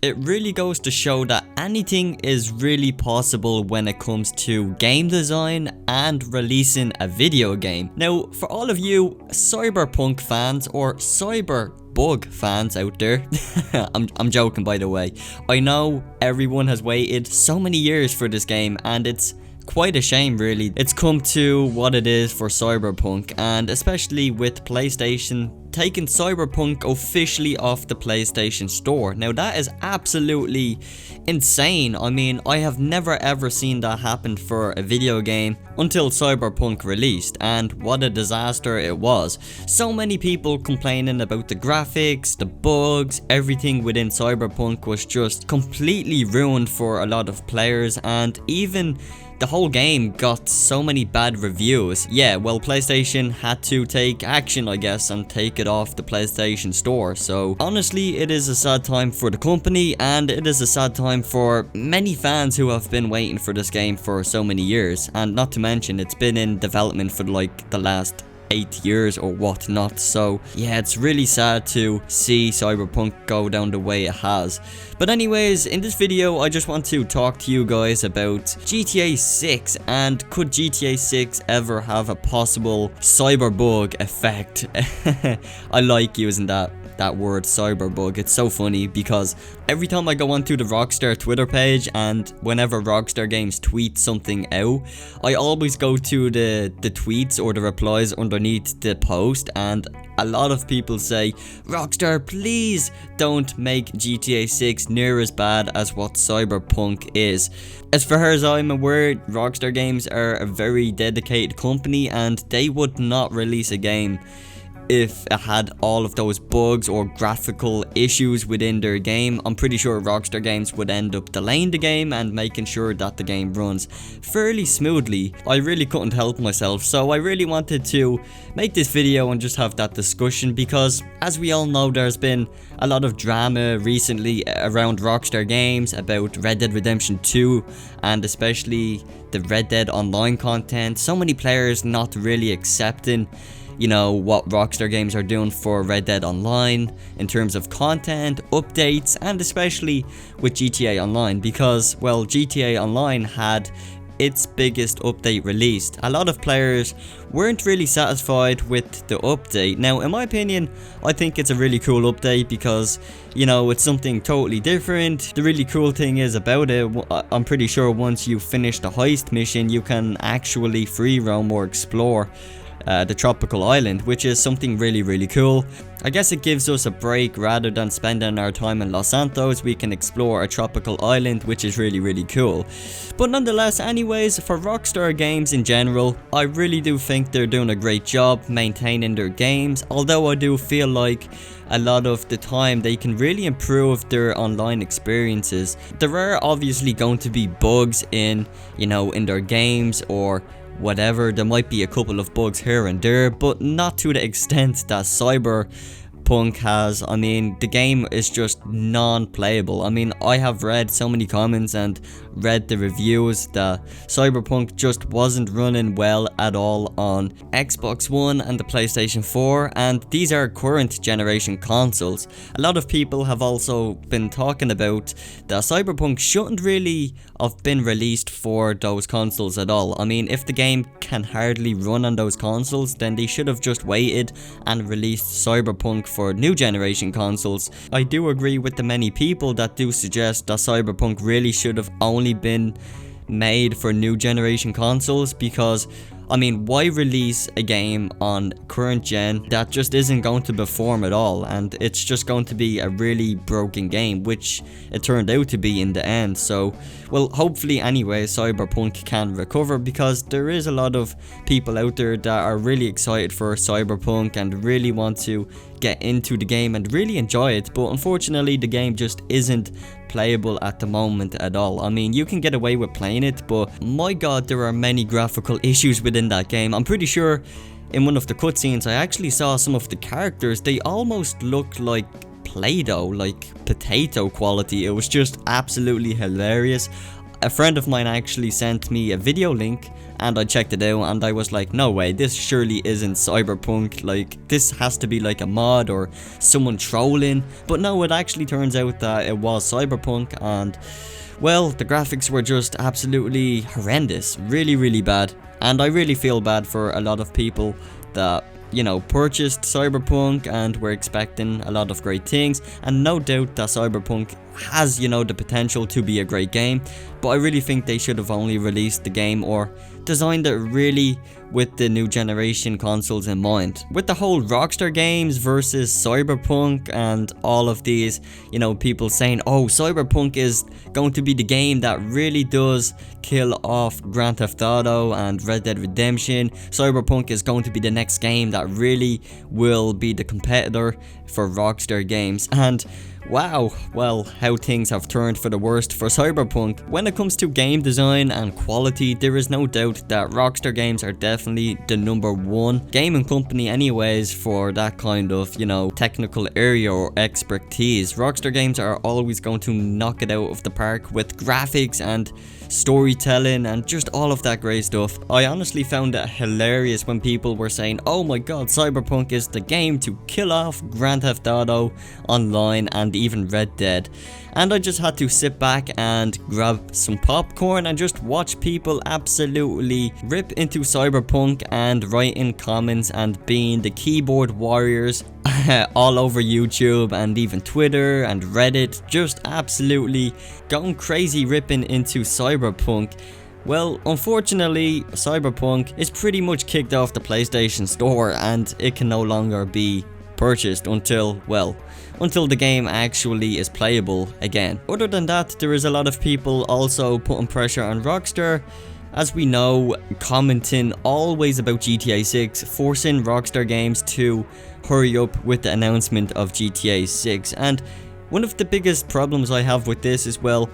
it really goes to show that anything is really possible when it comes to game design and releasing a video game. Now, for all of you Cyberpunk fans or Cyberbug fans out there, I'm joking by the way. I know everyone has waited so many years for this game, and it's quite a shame really. It's come to what it is for Cyberpunk, and especially with PlayStation taking Cyberpunk officially off the PlayStation Store. Now that is absolutely insane. I mean, I have never ever seen that happen for a video game until Cyberpunk released, and what a disaster it was. So many people complaining about the graphics, the bugs, everything within Cyberpunk was just completely ruined for a lot of players, and even the whole game got so many bad reviews. Yeah, well, PlayStation had to take action, I guess, and take it off the PlayStation Store. So honestly, it is a sad time for the company, and it is a sad time for many fans who have been waiting for this game for so many years. And not to mention, it's been in development for like the last 8 years or whatnot. So yeah, it's really sad to see Cyberpunk go down the way it has. But anyways, in this video I just want to talk to you guys about GTA 6, and could GTA 6 ever have a possible cyberbug effect? I like using that word, cyberbug. It's so funny because every time I go onto the Rockstar Twitter page, and whenever Rockstar Games tweet something out, I always go to the tweets or the replies underneath the post, and a lot of people say, Rockstar, please don't make GTA 6 near as bad as what Cyberpunk is. As far as I'm aware, Rockstar Games are a very dedicated company, and they would not release a game if it had all of those bugs or graphical issues within their game. I'm pretty sure Rockstar Games would end up delaying the game and making sure that the game runs fairly smoothly. I really couldn't help myself, so I really wanted to make this video and just have that discussion, because as we all know, there's been a lot of drama recently around Rockstar Games about Red Dead Redemption 2, and especially the Red Dead Online content. So many players not really accepting, you know, what Rockstar Games are doing for Red Dead Online in terms of content, updates, and especially with GTA Online, because, well, GTA Online had its biggest update released. A lot of players weren't really satisfied with the update. Now, in my opinion, I think it's a really cool update because, you know, it's something totally different. The really cool thing is about it, I'm pretty sure once you finish the heist mission, you can actually free roam or explore the tropical island, which is something really cool. I guess it gives us a break. Rather than spending our time in Los Santos, we can explore a tropical island, which is really cool. But nonetheless, anyways, for Rockstar Games in general, I really do think they're doing a great job maintaining their games, although I do feel like a lot of the time they can really improve their online experiences. There are obviously going to be bugs in, you know, in their games or whatever. There might be a couple of bugs here and there, but not to the extent that Cyberpunk has. I mean, the game is just non-playable. I mean, I have read so many comments and read the reviews that Cyberpunk just wasn't running well at all on Xbox One and the PlayStation 4, and these are current generation consoles. A lot of people have also been talking about that Cyberpunk shouldn't really have been released for those consoles at all. I mean, if the game can hardly run on those consoles, then they should have just waited and released Cyberpunk for new generation consoles. I do agree with the many people that do suggest that Cyberpunk really should have only been made for new generation consoles, because I mean, why release a game on current gen that just isn't going to perform at all, and it's just going to be a really broken game, which it turned out to be in the end. So, well, hopefully anyway, Cyberpunk can recover, because there is a lot of people out there that are really excited for Cyberpunk and really want to get into the game and really enjoy it, but unfortunately the game just isn't playable at the moment at all. I mean, you can get away with playing it, but my god, there are many graphical issues within that game. I'm pretty sure in one of the cutscenes I actually saw some of the characters, they almost looked like Play-Doh, like potato quality. It was just absolutely hilarious. a friend of mine actually sent me a video link and I checked it out and I was like, no way, this surely isn't Cyberpunk, like this has to be like a mod or someone trolling. But no, it actually turns out that it was Cyberpunk, and well, the graphics were just absolutely horrendous, really bad. And I really feel bad for a lot of people that, you know, purchased Cyberpunk and were expecting a lot of great things, and no doubt that Cyberpunk has, you know, the potential to be a great game, but I really think they should have only released the game or designed it really with the new generation consoles in mind. With the whole Rockstar games versus Cyberpunk and all of these, you know, people saying, oh, Cyberpunk is going to be the game that really does kill off Grand Theft Auto and Red Dead Redemption. Cyberpunk is going to be the next game that really will be the competitor for Rockstar games. And wow, well, how things have turned for the worst for Cyberpunk. When it comes to game design and quality, there is no doubt that Rockstar games are definitely the #1 gaming company anyways for that kind of, you know, technical area or expertise. Rockstar games are always going to knock it out of the park with graphics and storytelling and just all of that great stuff. I honestly found it hilarious when people were saying, oh my god, Cyberpunk is the game to kill off Grand Theft Auto Online and even Red Dead. And I just had to sit back and grab some popcorn and just watch people absolutely rip into Cyberpunk and write in comments and being the keyboard warriors all over YouTube and even Twitter and Reddit, just absolutely going crazy ripping into Cyberpunk. Well, unfortunately, Cyberpunk is pretty much kicked off the PlayStation Store and it can no longer be purchased until, well, until the game actually is playable again. Other than that, there is a lot of people also putting pressure on Rockstar, as we know, commenting always about GTA 6, forcing Rockstar Games to hurry up with the announcement of GTA 6. And one of the biggest problems I have with this is, well,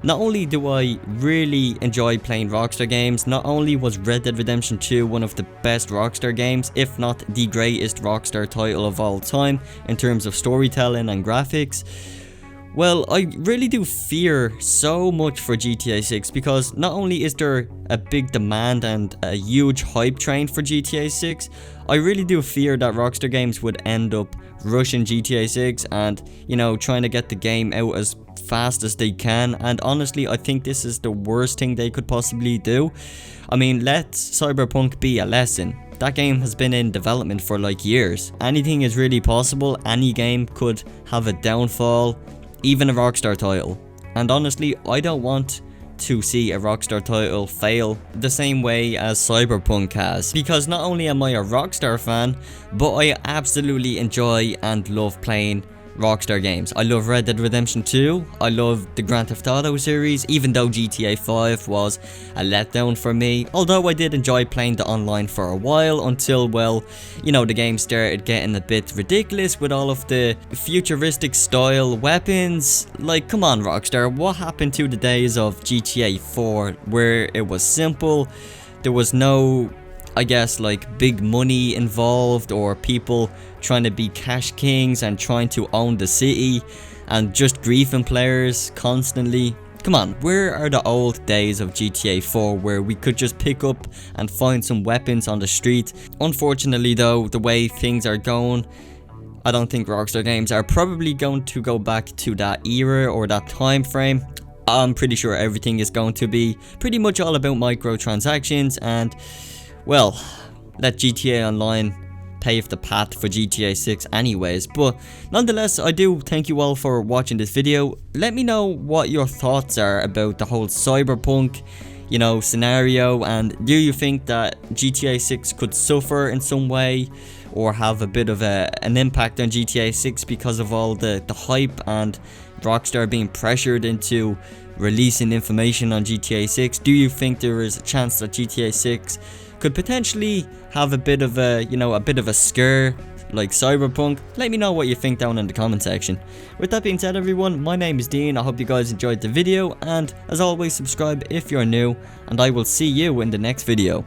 not only do I really enjoy playing Rockstar games, not only was Red Dead Redemption 2 one of the best Rockstar games, if not the greatest Rockstar title of all time in terms of storytelling and graphics, well, I really do fear so much for GTA 6 because not only is there a big demand and a huge hype train for GTA 6, I really do fear that Rockstar Games would end up rushing GTA 6 and, you know, trying to get the game out as fast as they can. And honestly, I think this is the worst thing they could possibly do. I mean, let Cyberpunk be a lesson. That game has been in development for like years. Anything is really possible. Any game could have a downfall, even a Rockstar title. And honestly, I don't want to see a Rockstar title fail the same way as Cyberpunk has, because not only am I a Rockstar fan, but I absolutely enjoy and love playing Rockstar games. I love Red Dead Redemption 2, I love the Grand Theft Auto series, even though GTA 5 was a letdown for me, although I did enjoy playing the online for a while until, well, you know, the game started getting a bit ridiculous with all of the futuristic style weapons. Like, come on Rockstar, what happened to the days of GTA 4 where it was simple, there was no, I guess, like big money involved or people trying to be cash kings and trying to own the city and just griefing players constantly? Come on, where are the old days of GTA 4 where we could just pick up and find some weapons on the street? Unfortunately though, the way things are going, I don't think Rockstar Games are probably going to go back to that era or that time frame. I'm pretty sure everything is going to be pretty much all about microtransactions and, well, let GTA Online pave the path for GTA 6 anyways. But nonetheless, I do thank you all for watching this video. Let me know what your thoughts are about the whole Cyberpunk, you know, scenario, and do you think that GTA 6 could suffer in some way or have a bit of an impact on GTA 6 because of all the hype and Rockstar being pressured into releasing information on GTA 6? Do you think there is a chance that GTA 6 could potentially have a bit of a, you know, a bit of a scare like Cyberpunk? Let me know what you think down in the comment section. With that being said everyone, my name is Dean, I hope you guys enjoyed the video, and as always subscribe if you're new, and I will see you in the next video.